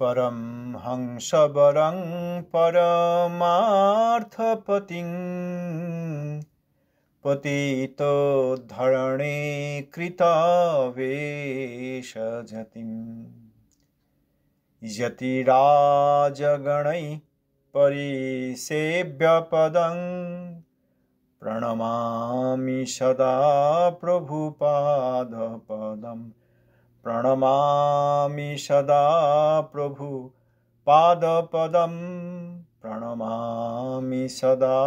परमहंसवरं परमार्थपतिं पतितोद्धरणे कृतवेषजतिं यतिराजगणैः परिसेव्यपदं प्रणमामि सदा प्रभुपादपदम् प्रणमामि सदा प्रभुपादपदं प्रणमामि सदा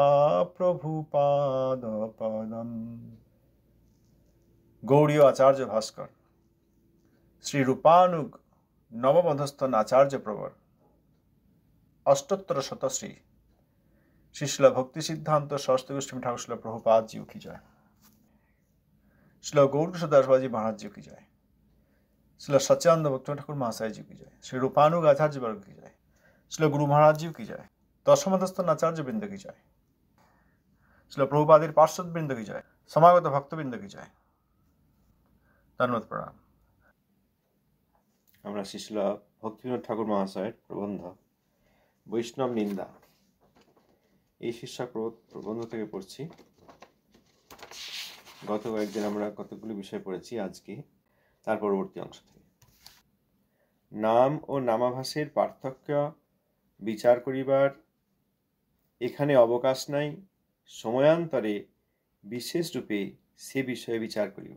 प्रभुपादपदम्। गौड़ीय आचार्य भास्कर श्री रूपानुग नवमधस्थन आचार्य प्रवर अष्टोत्तर शतश्री श्रील भक्ति सिद्धांत सरस्वती गोस्वामी ठाकुर श्रील प्रभुपाद जी की जय। श्रील गौरकिशोरदास बाबा जी महाराज जी की जय। श्रील सच्चिदानंद भक्ति ठाकुर महाशय जी की जय। श्री रूपानुग आचार्य वर्ग की जय। श्रील गुरु महाराज जी की जय। दशमधस्थन आचार्य वृंद की जय। श्रील प्रभुपादेर पार्षद वृंद की जय। समागत भक्त वृंद की जय। धन्यवाद प्रणाम। আমরা শ্রীল ভক্তিবিনোদ ঠাকুর মহাশয়ের প্রবন্ধ বৈষ্ণব নিন্দা এই শীর্ষক প্রবন্ধ থেকে পড়ছি। গত কয়েকদিন আমরা কতগুলি বিষয় পড়েছি, আজকে তার পরবর্তী অংশ থেকে। নাম ও নামাভাসের পার্থক্য বিচার করিবার এখানে অবকাশ নাই, সময়ান্তরে বিশেষ রূপে সে বিষয়ে বিচার করিব।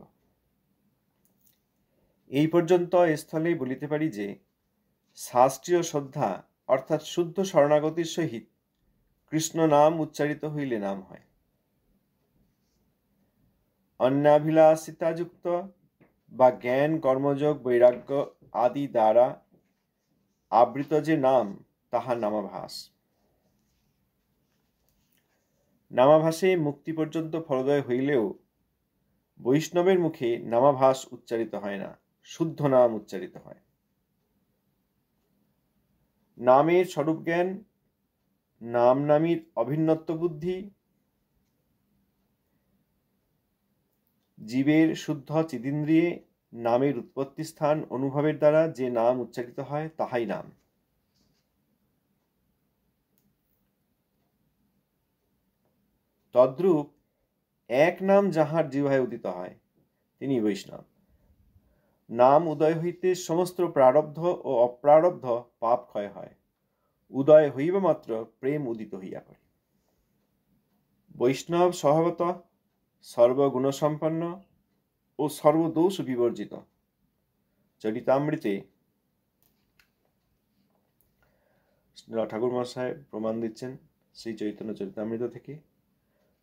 এই পর্যন্ত স্থলে বলিতে পারি যে শাস্ত্রীয় শ্রদ্ধা অর্থাৎ শুদ্ধ শরণাগতির সহিত কৃষ্ণ নাম উচ্চারিত হইলে নাম হয়। অন্যাভিলাষিতাযুক্ত বা জ্ঞান কর্মযোগ বৈরাগ্য আদি দ্বারা আবৃত যে নাম তাহা নামাভাস। নামাভাসে মুক্তি পর্যন্ত ফলদয় হইলেও বৈষ্ণবের মুখে নামাভাস উচ্চারিত হয় না, শুদ্ধ নাম উচ্চারিত হয়। নামের স্বরূপ জ্ঞান, নাম নামীর অভিন্নত্ব বুদ্ধি, জীবের শুদ্ধ চিদিন্দ্রিয়ে নামের উৎপত্তি স্থান অনুভবের দ্বারা যে নাম উচ্চারিত হয় তাহাই নাম। তদ্রূপ এক নাম যাহার জিহ্বায় উদিত হয় তিনি বৈষ্ণব। নাম উদয় হইতে সমস্ত প্রারব্ধ ও অপ্রারব্ধ পাপ ক্ষয় হয়। উদয় হইবা মাত্র প্রেম উদিত হইয়া পড়ে। বৈষ্ণব স্বভাবত সর্বগুণসম্পন্ন ও সর্বদোষ বিবর্জিত। চরিতামৃতে ঠাকুর মহাশয় প্রমাণ দিচ্ছেন শ্রী চৈতন্য চরিতামৃত থেকে,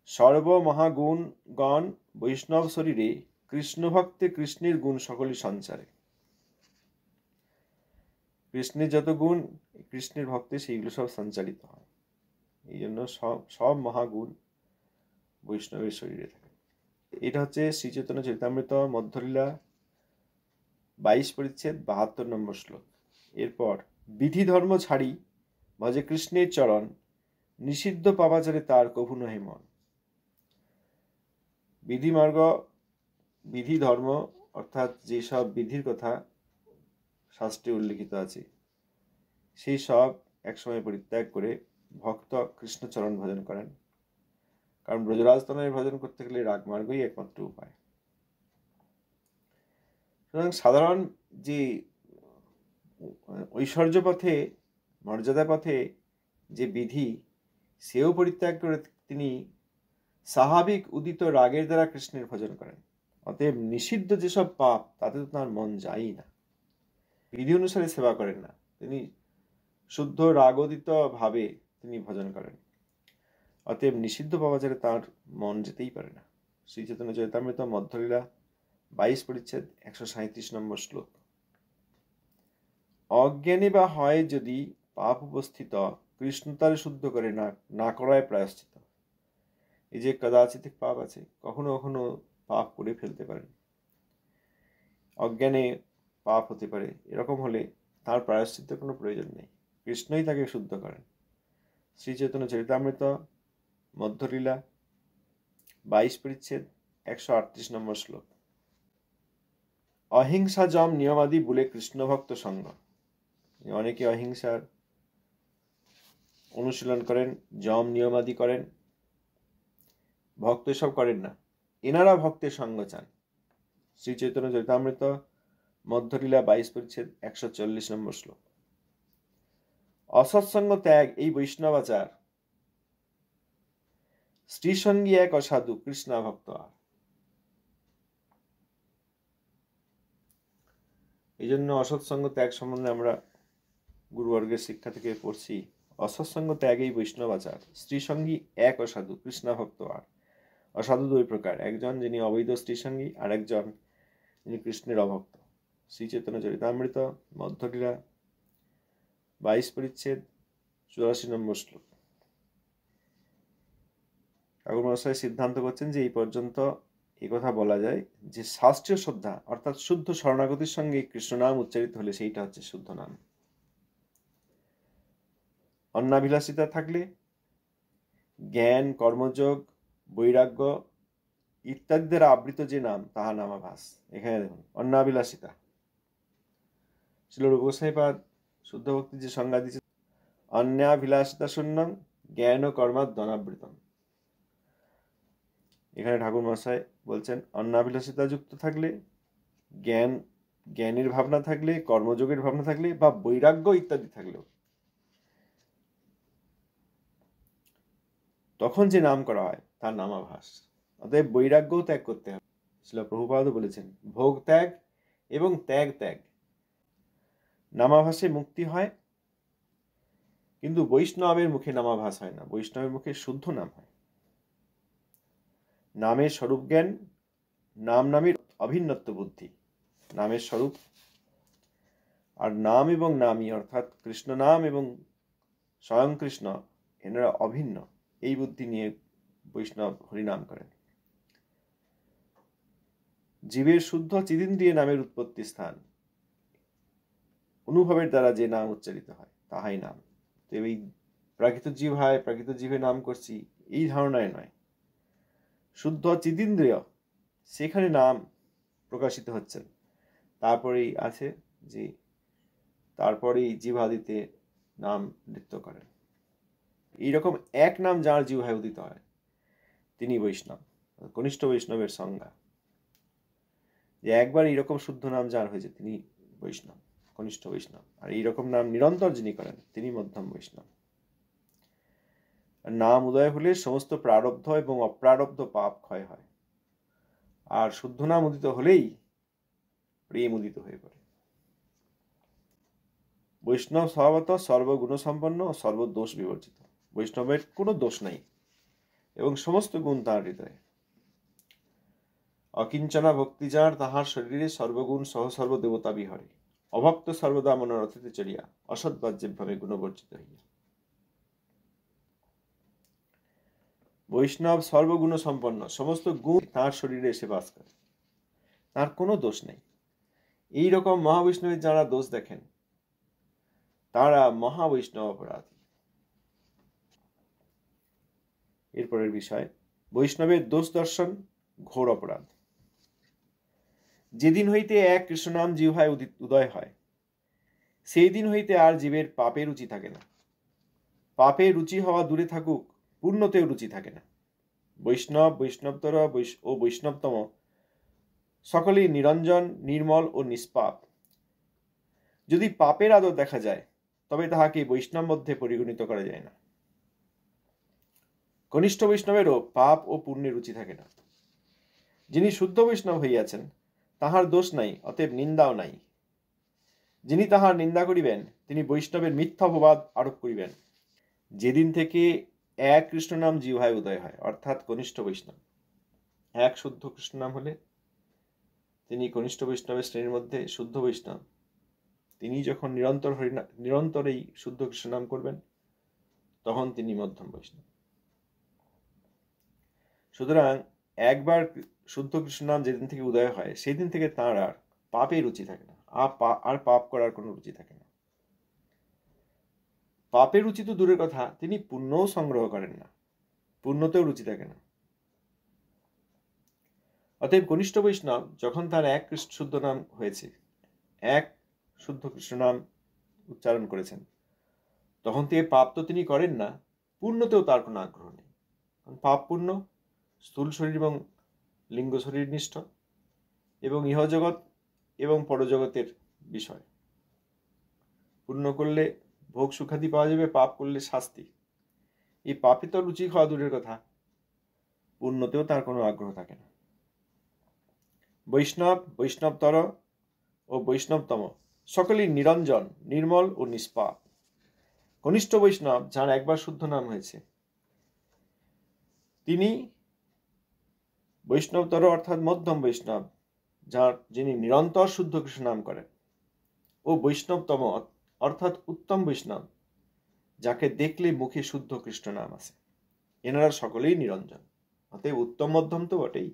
সর্বমহাগুণ গণ বৈষ্ণব শরীরে কৃষ্ণ ভক্তে কৃষ্ণের গুণ সকলই সঞ্চারে। কৃষ্ণের যত গুণ কৃষ্ণের ভক্তে সেইগুলো সব সঞ্চারিত হয়। এই জন্য সব মহাগুণ বৈষ্ণবের শরীরে থাকে। এটা হচ্ছে শ্রী চৈতন্য চরিতামৃত মধ্যলীলা 22 পরিচ্ছেদ 72 নম্বর শ্লোক। এরপর বিধি ধর্ম ছাড়ি ভজে কৃষ্ণের চরণ, নিষিদ্ধ পাপাচারে তার কভু নহে মন। বিধিমার্গ বিধি ধর্ম অর্থাৎ যেসব বিধির কথা শাস্ত্রে উল্লিখিত আছে সেই সব একসময় পরিত্যাগ করে ভক্ত কৃষ্ণচরণ ভজন করেন। কারণ ব্রজরাজতনয়ের ভজন করতে গেলে রাগমার্গই একমাত্র উপায়। সুতরাং সাধারণ যে ঐশ্বর্য পথে মর্যাদা পথে যে বিধি সেও পরিত্যাগ করে তিনি স্বাভাবিক উদিত রাগের দ্বারা কৃষ্ণের ভজন করেন। অতএব নিষিদ্ধ যেসব পাপ তাতে তো তার মন যায়ই না, বিধি অনুসারে সেবা করেন না, তিনি শুদ্ধ রাগোদিত ভাবে তিনি ভজন করেন। অতএব নিষিদ্ধ পাপাচারে তার মন যেতেই পারে না। শ্রী চৈতন্য চরিতামৃত মধ্যলীলা 22 পরিচ্ছেদ 137 নম্বর শ্লোক। অজ্ঞানে বা হয় যদি পাপ উপস্থিত, কৃষ্ণ তারে শুদ্ধ করে না করায় প্রায়শ্চিত। এই যে কদাচিৎ পাপ আছে, কখনো কখনো পাপ করে ফেলতে পারেন, অজ্ঞানে পাপ হতে পারে, এরকম হলে তার প্রায়শ্চিত্তের কোনো প্রয়োজন নেই, কৃষ্ণই তাকে শুদ্ধ করেন। শ্রী চৈতন্য চরিতামৃত মধ্যলীলা 22 পরিচ্ছেদ 138 নম্বর শ্লোক। অহিংসা যম নিয়মাদি বলে কৃষ্ণ ভক্ত সঙ্গ। অনেকে অহিংসার অনুশীলন করেন, যম নিয়মাদি করেন, ভক্ত এসব করেন না, এনারা ভক্তের সঙ্গ চান। শ্রী চৈতন্য চরিতামৃত মধ্যলীলা 22 পরিচ্ছেদ 140 নম্বর শ্লোক। অসৎসঙ্গ ত্যাগ এই বৈষ্ণবাচার, স্ত্রীসঙ্গী এক অসাধু কৃষ্ণা ভক্ত আর। এই জন্য অসৎসঙ্গ ত্যাগ সম্বন্ধে আমরা গুরুবর্গের শিক্ষা থেকে পড়ছি, অসৎসঙ্গ ত্যাগ এই বৈষ্ণবাচার, স্ত্রীসঙ্গী এক অসাধু কৃষ্ণা ভক্ত আর। অসাধু দুই প্রকার, একজন যিনি অবৈধ স্ত্রীসঙ্গী, আর একজন যিনি কৃষ্ণের অভক্ত। শ্রী চৈতন্য চরিতামৃত মধ্যলীলা 22 পরিচ্ছেদ 84 নম্বর শ্লোক। ঠাকুর মহাশয় সিদ্ধান্ত করছেন যে এই পর্যন্ত এই কথা বলা যায় যে শাস্ত্রীয় শ্রদ্ধা অর্থাৎ শুদ্ধ শরণাগতির সঙ্গে কৃষ্ণ নাম উচ্চারিত হলে সেইটা হচ্ছে শুদ্ধ নাম। অন্নাভিলাষিতা থাকলে জ্ঞান, কর্মযোগ, বৈরাগ্য ইত্যাদি দ্বারা আবৃত যে নাম তাহা নামাভাস। এখানে দেখুন অন্নাভিলাষিতা, শিল রূপ গোস্বামীপাদ শুদ্ধ ভক্তির যে সংজ্ঞা দিচ্ছে, অন্যাভিলাষিতা শূন্যং জ্ঞান ও কর্মাদ ধনাবৃতম। এখানে ঠাকুর মহাশয় বলছেন অন্নাভিলাষিতা যুক্ত থাকলে, জ্ঞানের ভাবনা থাকলে, কর্মযোগের ভাবনা থাকলে বা বৈরাগ্য ইত্যাদি থাকলেও তখন যে নাম করা হয় তার নামাভাস। অতএব বৈরাগ্যও ত্যাগ করতে হবে। শ্রীল প্রভুপাদও বলেছেন ভোগ ত্যাগ এবং ত্যাগ ত্যাগ। নামাভাসে মুক্তি হয়, কিন্তু বৈষ্ণবের মুখে নামাভাস হয় না, বৈষ্ণবের মুখে শুদ্ধ নাম হয়। নামের স্বরূপ জ্ঞান, নাম নামের অভিন্নত্ব বুদ্ধি, নামের স্বরূপ আর নাম এবং নামী অর্থাৎ কৃষ্ণ নাম এবং স্বয়ং কৃষ্ণ এনারা অভিন্ন, এই বুদ্ধি নিয়ে বৈষ্ণব হরিনাম করেন। জীবের শুদ্ধ চিদিন্দ্রিয় নামের উৎপত্তি স্থান, অনুভবের দ্বারা যে নাম উচ্চারিত হয় তাহাই নাম। তো এই প্রাকৃত জীব হয়, প্রাকৃত জীবে নাম করছি এই ধারণায় নয়, শুদ্ধ চিদিন্দ্রিয় সেখানে নাম প্রকাশিত হচ্ছেন। তারপরেই আছে যে তারপরেই জিহ্বাদিতে নাম নৃত্য করেন। এইরকম এক নাম যার জিহ্বায় উদিত হয় তিনি বৈষ্ণব, কনিষ্ঠ বৈষ্ণবের সংজ্ঞা। যে একবার এইরকম শুদ্ধ নাম যার হয়েছে তিনি বৈষ্ণব, কনিষ্ঠ বৈষ্ণব। আর এইরকম নাম নিরন্তর যিনি করেন তিনি মধ্যম বৈষ্ণব। নাম উদয় হলে সমস্ত প্রারব্ধ এবং অপ্রারব্ধ পাপ ক্ষয় হয়, আর শুদ্ধ নাম উদিত হলেই প্রেম উদিত হয়ে পড়ে। বৈষ্ণব স্বভাবত সর্বগুণ সম্পন্ন ও সর্বদোষ বিবর্জিত। বৈষ্ণবের কোনো দোষ নাই এবং সমস্ত গুণ তাঁর হৃদয়ে। অকিঞ্চনা ভক্তি যার, তাহার শরীরে সর্বগুণ সহ সর্বদেবতা বিহরে। অভক্ত সর্বদা মনোরথিতে চলিয়া, অসৎবাজ্যভাবে গুণবর্জিত হইয়া। বৈষ্ণব সর্বগুণ সম্পন্ন, সমস্ত গুণ তাঁর শরীরে এসে বাস করে, তার কোনো দোষ নেই। এইরকম মহাবৈষ্ণবের যারা দোষ দেখেন তারা মহাবৈষ্ণব অপরাধী। এরপরের বিষয়, বৈষ্ণবের দোষ দর্শন ঘোর অপরাধ। যেদিন হইতে এক কৃষ্ণনাম জিহ্বায় উদয় হয় সেই দিন হইতে আর জীবের পাপে রুচি থাকে না। পাপে রুচি হওয়া দূরে থাকুক, পূর্ণতেও রুচি থাকে না। বৈষ্ণব, বৈষ্ণবতর ও বৈষ্ণবতম সকলেই নিরঞ্জন, নির্মল ও নিষ্পাপ। যদি পাপের আদর দেখা যায় তবে তাহাকে বৈষ্ণব মধ্যে পরিগণিত করা যায় না। কনিষ্ঠ বৈষ্ণবেরও পাপ ও পুণ্যে রুচি থাকে না। যিনি শুদ্ধ বৈষ্ণব হইয়াছেন তাহার দোষ নাই, অতএব নিন্দাও নাই। যিনি তাহার নিন্দা করিবেন তিনি বৈষ্ণবের মিথ্যা অপবাদ আরোপ করিবেন। যেদিন থেকে এক কৃষ্ণ নাম জিহ্বায় উদয় হয় অর্থাৎ কনিষ্ঠ বৈষ্ণব, এক শুদ্ধ কৃষ্ণ নাম হলে তিনি কনিষ্ঠ বৈষ্ণবের শ্রেণীর মধ্যে শুদ্ধ বৈষ্ণব। তিনি যখন নিরন্তর এই শুদ্ধ কৃষ্ণ নাম করবেন তখন তিনি মধ্যম বৈষ্ণব। সুতরাং একবার শুদ্ধ কৃষ্ণ নাম যেদিন থেকে উদয় হয় সেই দিন থেকে তাঁর আর পাপে রুচি থাকে না, আর পাপ করার কোনো রুচি থাকে না। পাপে রুচি তো দূরের কথা, তিনি পুণ্যও সংগ্রহ করেন না, পুণ্যতেও রুচি থাকে না। অতএব কনিষ্ঠ বৈষ্ণব যখন তার এক শুদ্ধ নাম হয়েছে, এক শুদ্ধ কৃষ্ণ নাম উচ্চারণ করেছেন, তখন থেকে পাপ তো তিনি করেন না, পুণ্যতেও তার কোনো আগ্রহ নেই। পাপ পুণ্য স্থূল শরীর এবং লিঙ্গ শরীর নিষ্ঠ, এবং ইহজগৎ এবং পরজগতের বিষয়। পুণ্য করলে ভোগ সুখাদি পাওয়া যাবে, পাপ করলে শাস্তি। এই পাপে তো রুচি খাওয়া দূরের কথা, পুণ্যতেও তার কোনো আগ্রহ থাকে না। বৈষ্ণব, বৈষ্ণবতর ও বৈষ্ণবতম সকলেই নিরঞ্জন, নির্মল ও নিষ্পাপ। কনিষ্ঠ বৈষ্ণব, যার একবার শুদ্ধ নাম হয়েছে, তিনি বৈষ্ণবতর অর্থাৎ মধ্যম বৈষ্ণব, যিনি নিরন্তর শুদ্ধ কৃষ্ণ নাম করেন, ও বৈষ্ণবতম অর্থাৎ উত্তম বৈষ্ণব, যাকে দেখলে মুখে শুদ্ধ কৃষ্ণ নাম আছে। এনারা সকলেই নিরঞ্জন, অতএব উত্তম মধ্যম তো বটেই।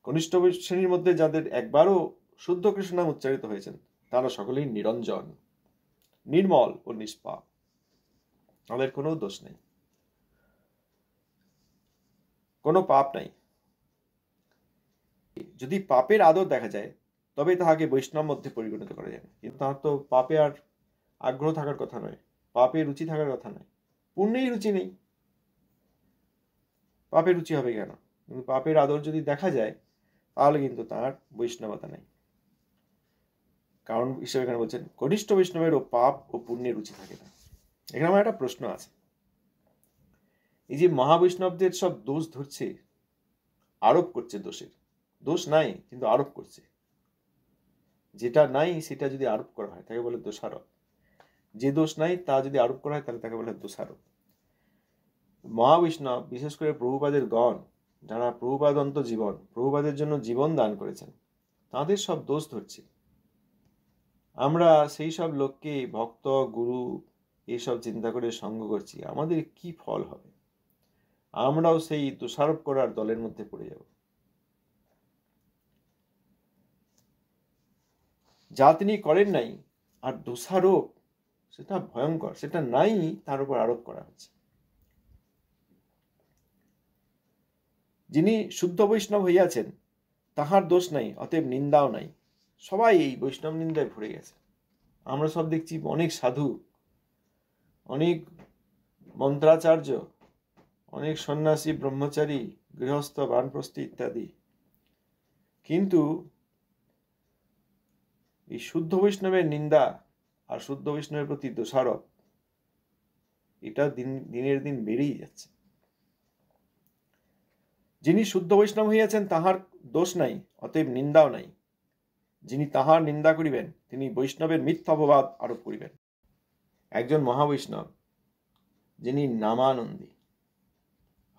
কনিষ্ঠ শ্রেণীর মধ্যে যাদের একবারও শুদ্ধ কৃষ্ণ নাম উচ্চারিত হয়েছেন, তারা সকলেই নিরঞ্জন, নির্মল ও নিষ্পাপ, তাদের কোনো দোষ নেই, কোনো পাপ নাই। যদি পাপের আদর দেখা যায়, তবে তাহাকে বৈষ্ণব মধ্যে পরিগণিত করা যায় না। কিন্তু তাহার তো পাপে আর আগ্রহ থাকার কথা নয়, পাপে রুচি থাকার কথা নয়, পুণ্যেই রুচি নেই, পাপে রুচি হবে কেন? কিন্তু পাপের আদর যদি দেখা যায়, তাহলে কিন্তু তার বৈষ্ণবতা নেই। কারণ হিসেবে এখানে বলছেন কনিষ্ঠ বৈষ্ণবের ও পাপ ও পুণ্যের রুচি থাকে না। এখানে আমার একটা প্রশ্ন আছে, এই যে মহাবৈষ্ণবদের সব দোষ ধরছে, আরোপ করছে, দোষ নাই কিন্তু আরোপ করছে। যেটা নাই সেটা যদি আরোপ করা হয় তাকে বলে দোষারোপ, যে দোষ নাই তা যদি আরোপ করা হয় তাহলে তাকে বলে দোষারোপ। মহাবৈষ্ণব, বিশেষ করে প্রভুপাদের গণ, যারা প্রভুপাদন্ত জীবন, প্রভুপাদের জন্য জীবন দান করেছেন, তাদের সব দোষ ধরছে। আমরা সেই সব লোককে ভক্ত, গুরু এইসব চিন্তা করে সঙ্গ করছি, আমাদের কি ফল হবে? আমরাও সেই দোষারোপ করার দলের মধ্যে পড়ে যাব। যা তিনি করেন নাই, আর দোষারোপ সেটা ভয়ঙ্কর, সেটা নাই তার উপর আরোপ করা হচ্ছে। যিনি শুদ্ধ বৈষ্ণব হইয়াছেন, তাহার দোষ নাই, অতএব নিন্দাও নাই। সবাই এই বৈষ্ণব নিন্দায় ভরে গেছে। আমরা সব দেখছি অনেক সাধু, অনেক মন্ত্রাচার্য, অনেক সন্ন্যাসী, ব্রহ্মচারী, গৃহস্থ, বানপ্রস্থী ইত্যাদি, কিন্তু এই শুদ্ধ বৈষ্ণবের নিন্দা আর শুদ্ধ বৈষ্ণবের প্রতি দোষারোপ, এটা দিনের দিন বেড়েই যাচ্ছে। যিনি শুদ্ধ বৈষ্ণব হইয়াছেন, তাহার দোষ নাই, অতএব নিন্দাও নাই। যিনি তাহার নিন্দা করিবেন, তিনি বৈষ্ণবের মিথ্যা অপবাদ আরোপ করিবেন। একজন মহাবৈষ্ণব, যিনি নামানন্দী,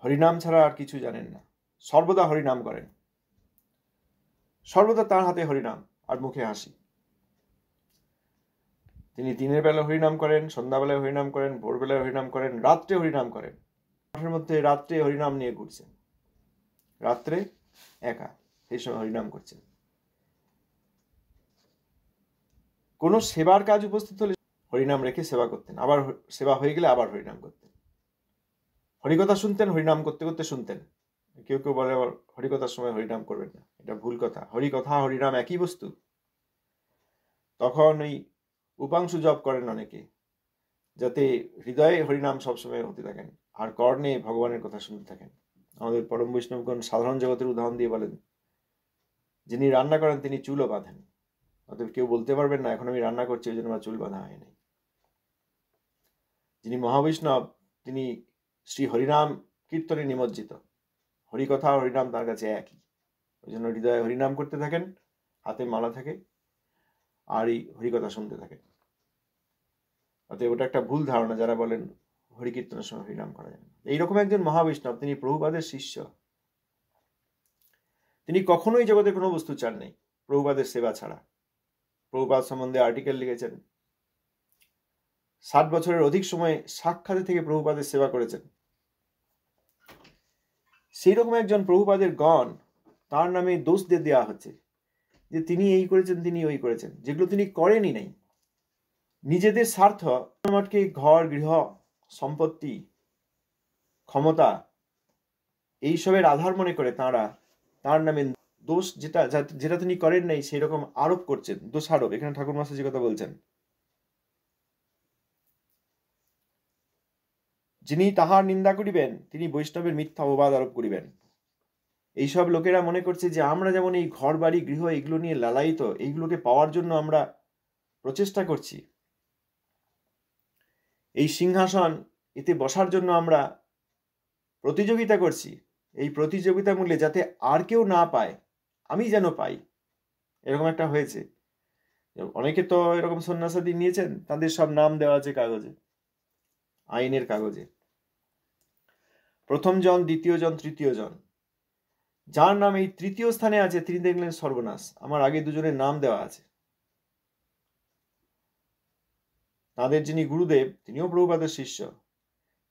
হরিনাম ছাড়া আর কিছু জানেন না, সর্বদা হরিনাম করেন, সর্বদা তার হাতে হরিনাম আর মুখে হাসি। তিনি দিনের বেলা হরিনাম করেন, সন্ধ্যাবেলায় হরিনাম করেন, ভোরবেলায় হরিনাম করেন, রাত্রে হরিনাম করেন। মাঠের মধ্যে রাত্রে হরিনাম নিয়ে ঘুরছেন, রাত্রে একা সেই সময় হরিনাম করছেন। কোনো সেবার কাজ উপস্থিত হলে হরিনাম রেখে সেবা করতেন, আবার সেবা হয়ে গেলে আবার হরিনাম করতেন। হরিকথা শুনতেন, হরিনাম করতে করতে শুনতেন। কেউ কেউ বলে আবার হরিকথার সময় হরিনাম করবেন না, এটা ভুল কথা। হরিকথা হরিনাম একই বস্তু। তখন ওই উপাংশু জপ করেন অনেকে, যাতে হৃদয়ে হরিনাম সবসময় হতে থাকেন আর কর্ণে ভগবানের কথা শুনতে থাকেন। আমাদের পরম বৈষ্ণবগণ সাধারণ জগতের উদাহরণ দিয়ে বলেন, যিনি রান্না করেন তিনি চুলও বাঁধেন, অতএব কেউ বলতে পারবেন না এখন আমি রান্না করছি ওই জন্য আমার চুল বাঁধা হয়নি। যিনি মহাবৈষ্ণব, তিনি শ্রী হরিনাম কীর্তনে নিমজ্জিত, হরিকথা হরিনাম তার কাছে একই। ওই জন্য হৃদয়ে হরিনাম করতে থাকেন, হাতে মালা থাকে, আর এই হরিকথা শুনতে থাকেন। অতএব ওটা একটা ভুল ধারণা যারা বলেন হরিকীর্তনের সময় হরিনাম করা যায় না। এইরকম একজন মহাবৈষ্ণব, তিনি প্রভুপাদের শিষ্য। তিনি কখনোই জগতে কোনো বস্তু চান নেই প্রভুপাদের সেবা ছাড়া। প্রভুপাদ সম্বন্ধে আর্টিকেল লিখেছেন, 60 বছরের অধিক সময় সাক্ষাতে থেকে প্রভুপাদের সেবা করেছেন। সেই রকম একজন প্রভুপাদের গণ, তার নামে দোষ দিয়ে দেওয়া হচ্ছে যে তিনি এই করেছেন, তিনি ওই করেছেন, যেগুলো তিনি করেনই নাই। নিজেদের স্বার্থ, আমাকে ঘর, গৃহ, সম্পত্তি, ক্ষমতা এইসবের আধার মনে করে তাঁরা তার নামে দোষ, যেটা তিনি করেন নাই সেই রকম আরোপ করছেন, দোষারোপ। এখানে ঠাকুর মশাই যে কথা বলছেন, যিনি তাহার নিন্দা করিবেন তিনি বৈষ্ণবের মিথ্যা অপবাদ আরোপ করিবেন। এইসব লোকেরা মনে করছে যে আমরা যেমন এই ঘর বাড়ি গৃহ এগুলো নিয়ে লালায়িত, এইগুলোকে পাওয়ার জন্য আমরা প্রচেষ্টা করছি, এই সিংহাসন এতে বসার জন্য আমরা প্রতিযোগিতা করছি, এই প্রতিযোগিতামূল্যে যাতে আর কেউ না পায় আমি যেন পাই, এরকম একটা হয়েছে। অনেকে তো এরকম সন্ন্যাসাদি নিয়েছেন, তাদের সব নাম দেওয়া আছে কাগজে, আইনের কাগজে, প্রথম জন, দ্বিতীয় জন, তৃতীয় জন। যার নাম এই তৃতীয় স্থানে আছে তিনি দেখলেন সর্বনাশ, আমার আগে দুজনের নাম দেওয়া আছে। তাদের যিনি গুরুদেব তিনিও প্রভুপাদের শিষ্য,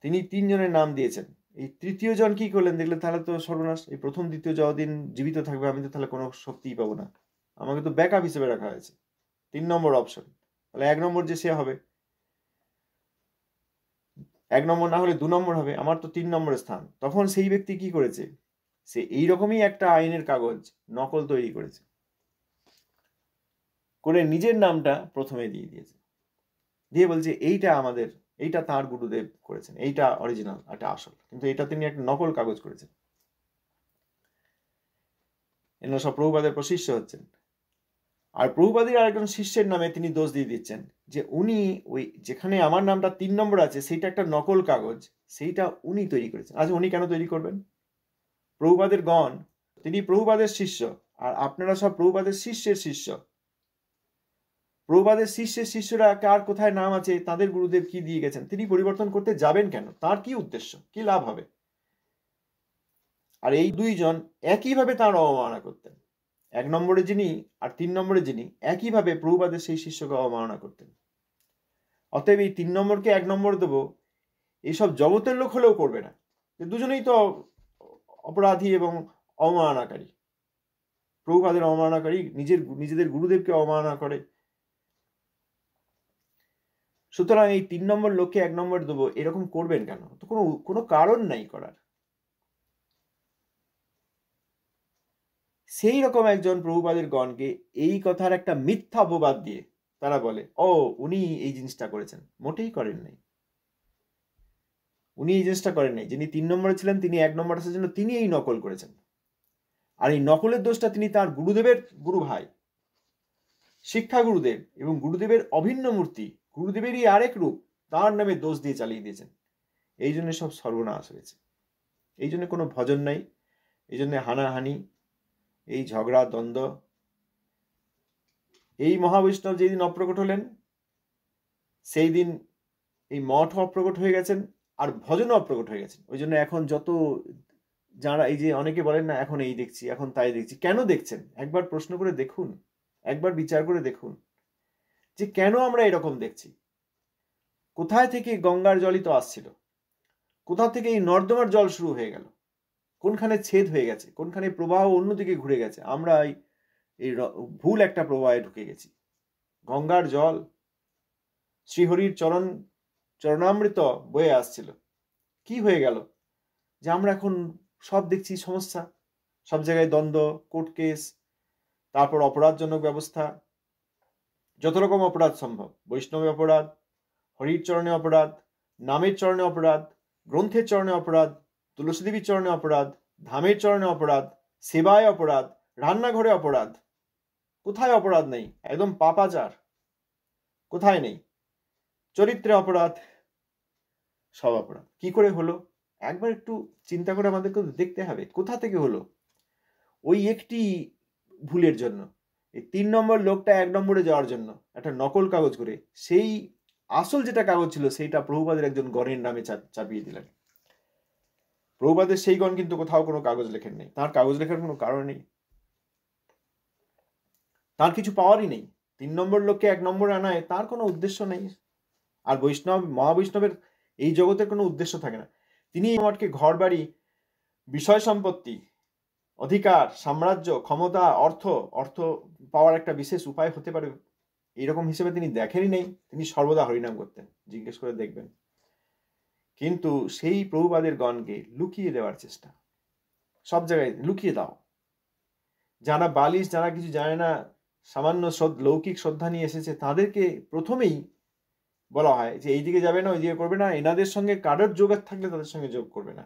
তিনি 3 জনের নাম দিয়েছেন। এই তৃতীয় জন কি করলেন, দেখলেন তাহলে তো সর্বনাশ, এই প্রথম দ্বিতীয় যতদিন জীবিত থাকবে আমি তো তাহলে কোনো শক্তিই পাবো না, আমাকে তো ব্যাকআপ হিসেবে রাখা হয়েছে, 3 নম্বর অপশন, তাহলে 1 নম্বর যে সে হবে, 1 নম্বর না হলে 2 নম্বর হবে, আমার তো 3 নম্বরের স্থান। তখন সেই ব্যক্তি কি করেছে, সে এইরকমই একটা আইনের কাগজ নকল তৈরি করেছে, করে নিজের নামটা প্রথমে দিয়ে দিয়েছে, দিয়ে বলছে এইটা তার গুরুদেব করেছেন, এইটা অরিজিনাল, এটা আসল, কিন্তু এটা তিনি একটা নকল কাগজ করেছেন। এগুলো সব প্রভুপাদের প্রশিষ্য হচ্ছেন। আর প্রভুপাদের আরেকজন শিষ্যের নামে তিনি দোষ দিয়ে দিচ্ছেন যে উনি ওই যেখানে আমার নামটা 3 নম্বর আছে সেইটা একটা নকল কাগজ, সেইটা উনি তৈরি করেছেন। আচ্ছা, উনি কেন তৈরি করবেন? প্রভুপাদের গণ, তিনি প্রভুপাদের শিষ্য, আর আপনারা সব প্রভুপাদের শিষ্যের শিষ্য। প্রভুপাদের শিষ্যের শিষ্যরা কার কোথায় নাম আছে, তাদের গুরুদেব কি দিয়ে গেছেন, তিনি পরিবর্তন করতে যাবেন কেন? তার কি উদ্দেশ্য, কি লাভ হবে? আর এই 2 জন একইভাবে তার অবমাননা করতেন, 1 নম্বরে যিনি আর 3 নম্বরে যিনি একইভাবে প্রভুপাদের সেই শিষ্যকে অবমাননা করতেন। অতএব এই 3 নম্বরকে 1 নম্বর দেবো, এইসব জগতের লোক হলেও করবে না, দুজনেই তো অপরাধী এবং অবমাননাকারী, প্রভুপাদের অবমাননাকারী, নিজেদের গুরুদেবকে অবমাননা করে। সুতরাং এই 3 নম্বর লোককে 1 নম্বর দেবো, এরকম করবেন কেন? তো কোনো কারণ নাই করার। সেই রকম একজন প্রভুপাদের গণকে এই কথার একটা মিথ্যা অপবাদ দিয়ে তারা বলে, ও উনি এই জিনিসটা করেছেন। মোটেই করেন নাই, উনি এই জিনিসটা করেন নাই। যিনি 3 নম্বরে ছিলেন তিনি 1 নম্বর আসার জন্য তিনি এই নকল করেছেন, আর এই নকলের দোষটা তিনি তার গুরুদেবের গুরু ভাই, শিক্ষা গুরুদেব এবং গুরুদেবের অভিন্ন মূর্তি, গুরুদেবেরই আরেক রূপ, তার নামে দোষ দিয়ে চালিয়ে দিয়েছেন। এই জন্য সব সর্বনাশ হয়েছে, এই জন্য কোনো ভজন নাই, এই জন্য হানাহানি, এই ঝগড়া দ্বন্দ্ব। এই মহাবৈষ্ণব যেদিন অপ্রকট হলেন সেই দিন এই মঠ অপ্রকট হয়ে গেছেন, আর ভজনও অপ্রকট হয়ে গেছেন। ওই জন্য এখন যত যারা এই যে অনেকে বলেন না এখন এই দেখছি, এখন তাই দেখছি, কেন দেখছেন? একবার প্রশ্ন করে দেখুন, একবার বিচার করে দেখুন যে কেন আমরা এরকম দেখছি। কোথায় থেকে গঙ্গার জলই তো আসছিল, কোথা থেকে এই নর্দমার জল শুরু হয়ে গেল, কোনখানে ছেদ হয়ে গেছে, কোনখানে প্রবাহ অন্যদিকে ঘুরে গেছে, আমরা এই ভুল একটা প্রবাহে ঢুকে গেছি। গঙ্গার জল শ্রীহরির চরণামৃত বয়ে আসছিল, কি হয়ে গেল যে আমরা এখন সব দেখছি সমস্যা, সব জায়গায় দ্বন্দ্ব, কোর্ট কেস, তারপর অপরাধজনক ব্যবস্থা, যত রকম অপরাধ সম্ভব, বৈষ্ণবের অপরাধ, হরির চরণে অপরাধ, নামের চরণে অপরাধ, গ্রন্থের চরণে অপরাধ, তুলসী দেবীর চরণে অপরাধ, ধামের চরণে অপরাধ, সেবায় অপরাধ, রান্নাঘরে অপরাধ, কোথায় অপরাধ নেই? একদম পাপাচার কোথায় নেই? চরিত্রে অপরাধ, সব অপরাধ। কি করে হলো একবার একটু চিন্তা করে আমাদেরকে দেখতে হবে, কোথা থেকে হলো? ওই একটি ভুলের জন্য, এই 3 নম্বর লোকটা 1 নম্বরে যাওয়ার জন্য একটা নকল কাগজ করে সেই আসল যেটা কাগজ ছিল সেইটা প্রভুপাদের একজন গণের নামে চাপিয়ে দিলেন। প্রভুপাদের সেই গণ কিন্তু কোথাও কোনো কাগজ লেখেন নেই, তার কাগজ লেখার কোনো কারণ নেই, তার কিছু পাওয়ারই নেই। 3 নম্বর লোককে 1 নম্বরে আনায় তার কোনো উদ্দেশ্য নেই। আর মহাবৈষ্ণবের এই জগতের কোনো উদ্দেশ্য থাকে না। তিনি আমাকে ঘর বাড়ি, বিষয় সম্পত্তি, অধিকার, সাম্রাজ্য, ক্ষমতা, অর্থ পাওয়ার একটা বিশেষ উপায় হতে পারে এরকম হিসেবে তিনি দেখেনই নেই। তিনি সর্বদা হরিনাম করতেন, জিজ্ঞেস করে দেখবেন। কিন্তু সেই প্রভুপাদের গণকে লুকিয়ে দেওয়ার চেষ্টা, সব জায়গায় লুকিয়ে দাও। যারা বালিশ, যারা কিছু জানে না, সামান্য লৌকিক শ্রদ্ধা নিয়ে এসেছে, তাদেরকে প্রথমেই বলা হয় যে এইদিকে যাবে না, ওইদিকে করবে না, এনাদের সঙ্গে কারোর যোগ থাকলে তাদের সঙ্গে যোগ করবে না।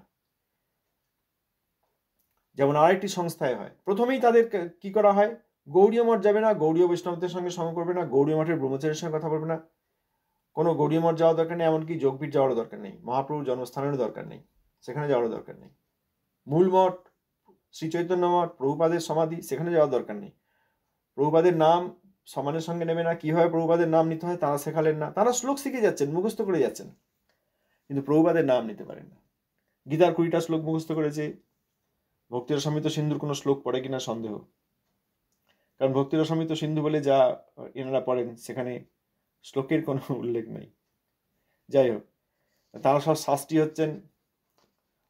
যেমন আরেকটি সংস্থায় হয়, প্রথমেই তাদের কি করা হয়, গৌড়ীয় মঠ যাবে না, গৌড়ীয় বৈষ্ণবদের সঙ্গে সঙ্গ করবে না, গৌড়ীয় মঠের ব্রহ্মচারীর সঙ্গে কথা বলবে না, কোনো গৌড়ীয় মঠ যাওয়ার দরকার নেই, এমনকি যোগপীঠ যাওয়ারও দরকার নেই, মহাপ্রভুর জন্মস্থানেরও দরকার নেই, সেখানে যাওয়ারও দরকার নেই। মূল মঠ, শ্রী চৈতন্য মঠ, প্রভুপাদের সমাধি, সেখানে যাওয়ার দরকার নেই। প্রভুপাদের নাম সমানের সঙ্গে নেবে না, কিভাবে প্রভুপাদের নাম নিতে হয় তারা শেখালেন না, তারা শ্লোক শিখে যাচ্ছেন, মুখস্থ করে যাচ্ছেন, কিন্তু প্রভুপাদের নাম নিতে পারেন না। গীতার 20টা শ্লোক মুখস্থ করেছে, ভক্তিরসামৃত সিন্ধুর কোনো শ্লোক পড়ে কিনা সন্দেহ, কারণ ভক্তিরসামৃত সিন্ধু বলে যা এনারা পড়েন সেখানে শ্লোকের কোনো উল্লেখ নেই। যাই হোক, তারা সব শাস্ত্রী হচ্ছেন,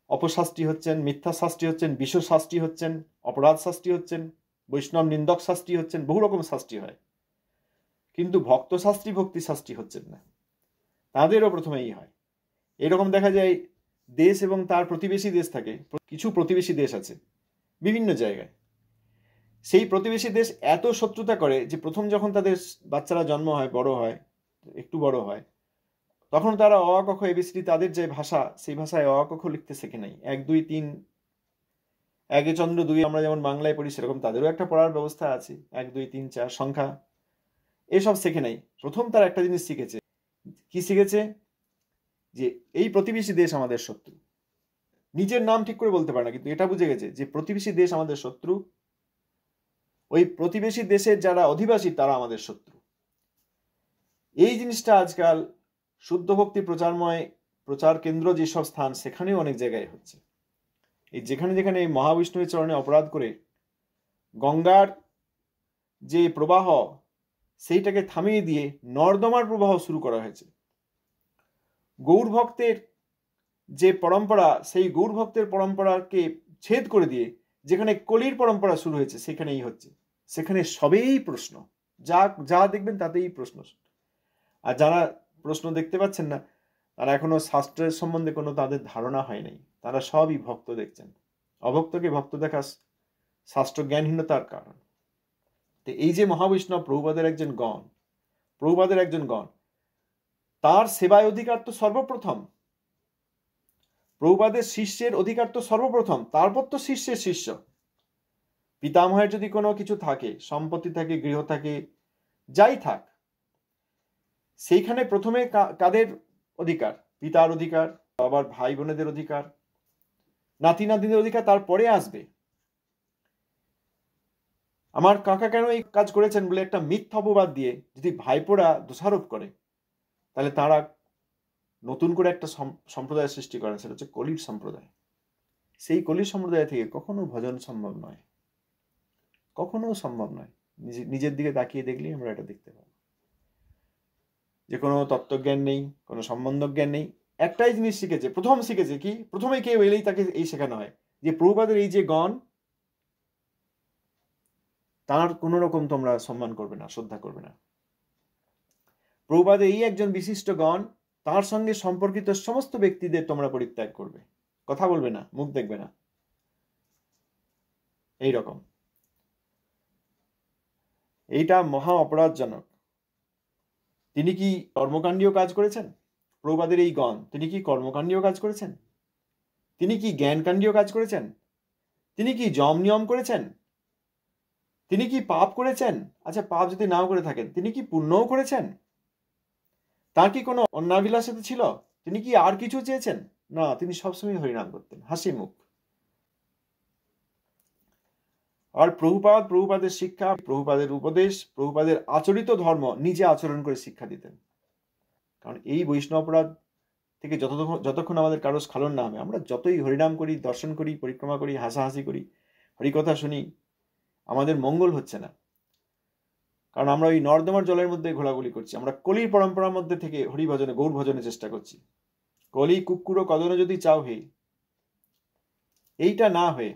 অপশাস্ত্রী হচ্ছেন, মিথ্যা শাস্ত্রী হচ্ছেন, বিশ্ব শাস্ত্রী হচ্ছেন, অপরাধ শাস্ত্রী হচ্ছেন, বৈষ্ণব নিন্দক শাস্ত্রী হচ্ছেন, বহু রকম শাস্ত্রী হয়, কিন্তু ভক্ত শাস্ত্রী ভক্তি শাস্ত্রী হচ্ছেন না, তাদেরও প্রথমেই হয়। এরকম দেখা যায় দেশ এবং তার প্রতিবেশী দেশ থাকে, কিছু প্রতিবেশী দেশ আছে বিভিন্ন জায়গায়, সেই প্রতিবেশী দেশ এত শত্রুতা করে যে প্রথম যখন তাদের বাচ্চারা জন্ম হয়, বড় হয়, একটু বড় হয়, তখন তারা অ আ ক খ এবিসিডি তাদের যে ভাষা, সেই ভাষায় অ আ ক খ লিখতে শেখে নাই। 1 2 3 একে চন্দ্র 2 আমরা যেমন বাংলায় পড়ি সেরকম তাদেরও একটা পড়ার ব্যবস্থা আছে, 1 2 3 4 সংখ্যা, এসব শেখে নাই। প্রথম তার একটা জিনিস শিখেছে, কি শিখেছে, যে এই প্রতিবেশী দেশ আমাদের শত্রু। নিজের নাম ঠিক করে বলতে পারে না, কিন্তু এটা বুঝে গেছে যে প্রতিবেশী দেশ আমাদের শত্রু, ওই প্রতিবেশী দেশের যারা অধিবাসী তারা আমাদের শত্রু। এই জিনিসটা আজকাল শুদ্ধ ভক্তি প্রচারময় প্রচার কেন্দ্র যেসব স্থান, সেখানেও অনেক জায়গায় হচ্ছে। এই যেখানে যেখানে এই মহাবিষ্ণুর চরণে অপরাধ করে গঙ্গার যে প্রবাহ সেইটাকে থামিয়ে দিয়ে নর্দমার প্রবাহ শুরু করা হয়েছে। গৌর ভক্তের যে পরম্পরা, সেই গৌর ভক্তের পরম্পরাকে ছেদ করে দিয়ে যেখানে কলির পরম্পরা শুরু হয়েছে সেখানেই হচ্ছে, সেখানে সবেই প্রশ্ন, যা যা দেখবেন তাতেই প্রশ্ন। আর যারা প্রশ্ন দেখতে পাচ্ছেন না, তারা এখনো শাস্ত্রের সম্বন্ধে কোনো তাদের ধারণা হয় নাই, তারা সবই ভক্ত দেখছেন। অভক্তকে ভক্ত দেখা শাস্ত্র জ্ঞানহীনতার কারণ। তো এই যে মহাবৈষ্ণব প্রভুপাদের একজন গণ, তার সেবায় অধিকার তো সর্বপ্রথম, প্রভুপাদের শিষ্যের অধিকার তো সর্বপ্রথম, তারপর তো শিষ্যের শিষ্য। পিতামহের যদি কোনো কিছু থাকে, সম্পত্তি থাকে, গৃহ থাকে, যাই থাক, সেইখানে প্রথমে কাদের অধিকার, পিতার অধিকার, আবার ভাই বোনেদের অধিকার, নাতি নাতিদের অধিকার তারপরে আসবে। আমার কাকা কেন এই কাজ করেছেন বলে একটা মিথ্যা অপবাদ দিয়ে যদি ভাইপোরা দোষারোপ করে, তাহলে তারা নতুন করে একটা সম্প্রদায় সৃষ্টি করেন, সেটা হচ্ছে কলির সম্প্রদায়। সেই কলির সম্প্রদায় থেকে কখনো ভজন সম্ভব নয়, কখনো সম্ভব নয়। নিজের দিকে তাকিয়ে দেখলেই আমরা এটা দেখতে পাবো যে কোনো তত্ত্বজ্ঞান নেই, কোনো সম্বন্ধ জ্ঞান নেই। একটাই জিনিস শিখেছে, প্রথম শিখেছে কি, প্রথমে কেউ এলেই তাকে এই শেখানো হয় যে প্রভুপাদের এই যে গণ, তার কোন রকম তোমরা সম্মান করবে না, শ্রদ্ধা করবে না। প্রভুপাদের এই একজন বিশিষ্ট গণ, তার সঙ্গে সম্পর্কিত সমস্ত ব্যক্তিদের তোমরা পরিত্যাগ করবে, কথা বলবে না, মুখ দেখবে না, এই রকম। এইটা মহা অপরাধজনক। তিনি কি কর্মকাণ্ডীয় কাজ করেছেন? প্রভুপাদের এই গণ, তিনি কি কর্মকাণ্ডীয় কাজ করেছেন? তিনি কি জ্ঞানকাণ্ডীয় কাজ করেছেন? তিনি কি যম নিয়ম করেছেন? তিনি কি পাপ করেছেন? আচ্ছা, পাপ যদি নাও করে থাকেন, তিনি কি পুণ্যও করেছেন? তার কি কোনো অন্যাবিলাসিতা ছিল? তিনি কি আর কিছু চেয়েছেন? না, তিনি সবসময় হরিনাম করতেন, হাসি মুখ। আর প্রভুপাদের শিক্ষা, প্রভুপাদের উপদেশ, প্রভুপাদের আচরিত ধর্ম নিজে আচরণ করে শিক্ষা দিতেন। কারণ এই বৈষ্ণব অপরাধ থেকে যতক্ষণ আমাদের কারো স্খলন না হবে, আমরা যতই হরিনাম করি, দর্শন করি, পরিক্রমা করি, হাসাহাসি করি, হরিকথা শুনি, আমাদের মঙ্গল হচ্ছে না। কারণ আমরা ওই নর্দমার জলের মধ্যে ঘোরাঘুরি করছি, আমরা কলির পরম্পরার মধ্যে থেকে হরিভজনে, গৌর ভজনের চেষ্টা করছি। কলি কুকুরো কদনে যদি চাও হে, এইটা না হয়ে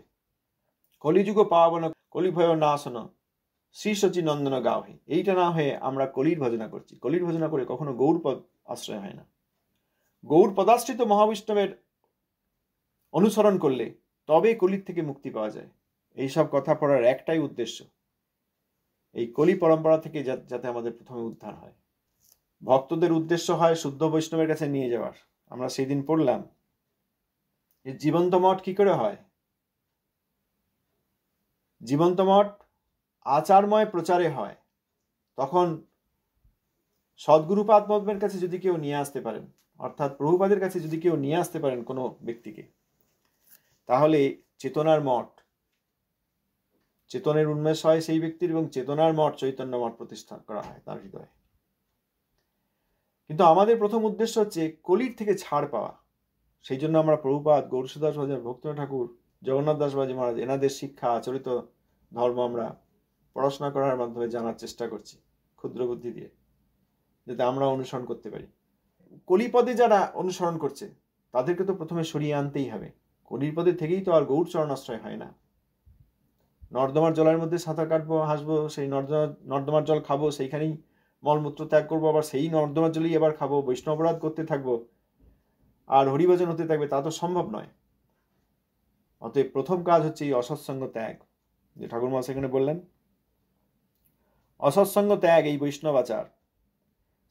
কলিযুগ পাবন কলি ভয় না শোন শ্রী সচি নন্দন গাও হে, এইটা না হয়ে আমরা কলির ভজনা করছি। কলির ভজনা করে কখনো গৌর পদ আশ্রয় হয় না। গৌর পদাশ্রিত মহাবৈষ্ণবের অনুসরণ করলে তবে কলির থেকে মুক্তি পাওয়া যায়। এইসব কথা পড়ার একটাই উদ্দেশ্য, এই কলি পরম্পরা থেকে যাতে আমাদের প্রথমে উদ্ধার হয়। ভক্তদের উদ্দেশ্য হয় শুদ্ধ বৈষ্ণবের কাছে নিয়ে যাওয়ার। আমরা সেই দিন পড়লাম যে জীবন্ত মঠ কি করে হয়। জীবন্ত মঠ আচারময় প্রচারে হয়। তখন সদ্গুরুপাদ পদ্মের কাছে যদি কেউ নিয়ে আসতে পারেন, অর্থাৎ প্রভুপাদের কাছে যদি কেউ নিয়ে আসতে পারেন কোনো ব্যক্তিকে, তাহলে চেতনার মঠ, চেতনের উন্মেষ হয় সেই ব্যক্তির, এবং চেতনার মঠ চৈতন্য মঠ প্রতিষ্ঠা করা হয় তার হৃদয়ে। কিন্তু আমাদের প্রথম উদ্দেশ্য হচ্ছে কলির থেকে ছাড় পাওয়া। সেই জন্য আমরা প্রভুপাদ, গৌরসুদাস বাজার, ভক্তিনাথ ঠাকুর, জগন্নাথ দাস বাজি মহারাজ এনাদের শিক্ষা আচরিত ধর্ম আমরা পড়াশোনা করার মাধ্যমে জানার চেষ্টা করছি ক্ষুদ্র বুদ্ধি দিয়ে, যাতে আমরা অনুসরণ করতে পারি। কলিপদে যারা অনুসরণ করছে তাদেরকে তো প্রথমে সরিয়ে আনতেই হবে। কলির পদে থেকেই তো আর গৌর চরণাশ্রয় হয় না। নর্দমার জলের মধ্যে সাঁতার কাটবো, হাসবো, সেই নর্দমার জল খাবো, সেইখানেই মলমূত্র ত্যাগ করবো, আবার সেই নর্দমার জলই আবার খাবো, বৈষ্ণব অপরাধ করতে থাকবো আর হরিভজন হতে থাকবে, তা তো সম্ভব নয়। অতএব প্রথম কাজ হচ্ছে এই অসৎসঙ্গ ত্যাগ, যে ঠাকুর মহাশয় এখানে বললেন। অসৎসঙ্গ ত্যাগ, এই বৈষ্ণব আচার।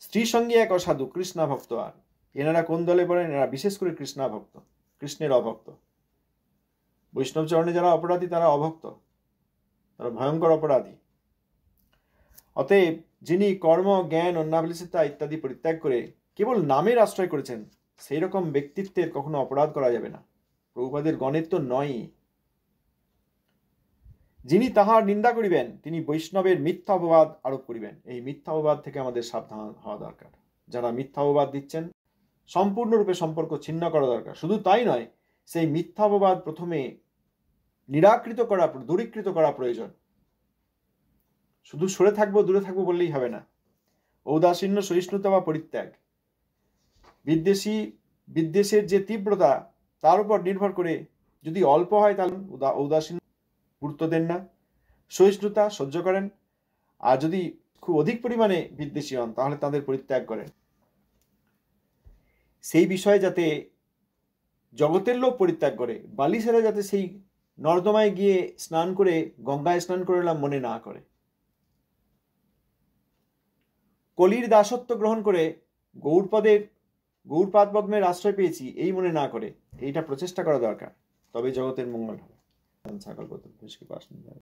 স্ত্রী সঙ্গে এক অসাধু, কৃষ্ণা ভক্ত। আর এনারা কোন দলে পড়েন? এনারা বিশেষ করে কৃষ্ণা ভক্ত, কৃষ্ণের অভক্ত। বৈষ্ণব চরণে যারা অপরাধী তারা অভক্ত, তারা ভয়ঙ্কর অপরাধী। অতএব যিনি কর্ম, জ্ঞান, অন্যাভিলাষিতা ইত্যাদি পরিত্যাগ করে কেবল নামের আশ্রয় করেছেন, সেই রকম ব্যক্তিত্বের কখনো অপরাধ করা যাবে না। প্রভুপাদের গণের তো নয়। যিনি তাহার নিন্দা করিবেন তিনি বৈষ্ণবের মিথ্যা অপবাদ আরোপ করিবেন। এই মিথ্যা অপবাদ থেকে আমাদের সাবধান হওয়া দরকার। যারা মিথ্যা অপবাদ দিচ্ছেন সম্পূর্ণরূপে সম্পর্ক ছিন্ন করা দরকার। শুধু তাই নয়, সেই মিথ্যা অপবাদ প্রথমে নিরাকৃত করা, দূরীকৃত করা প্রয়োজন। শুধু সরে থাকবো, দূরে থাকবো বললেই হবে না। ঔদাসীন্য, সহিষ্ণুতা বা পরিত্যাগ, বিদ্বেষের যে তীব্রতা তার উপর নির্ভর করে যদি অল্প হয় তাহলে ঔদাসীন্য, গুরুত্ব দেন না, সহিষ্ণুতা সহ্য করেন। আর যদি খুব অধিক পরিমাণে বিদ্বেষী হন তাহলে তাদের পরিত্যাগ করেন। সেই বিষয়ে যাতে জগতের লোক পরিত্যাগ করে, বালিশেরা যাতে সেই নর্দমায় গিয়ে স্নান করে, গঙ্গায় স্নান করে এলাম মনে না করে, কলির দাসত্ব গ্রহণ করে গৌরপাদ পদ্মের আশ্রয় পেয়েছি এই মনে না করে, এইটা প্রচেষ্টা করা দরকার। তবে জগতের মঙ্গল হবে।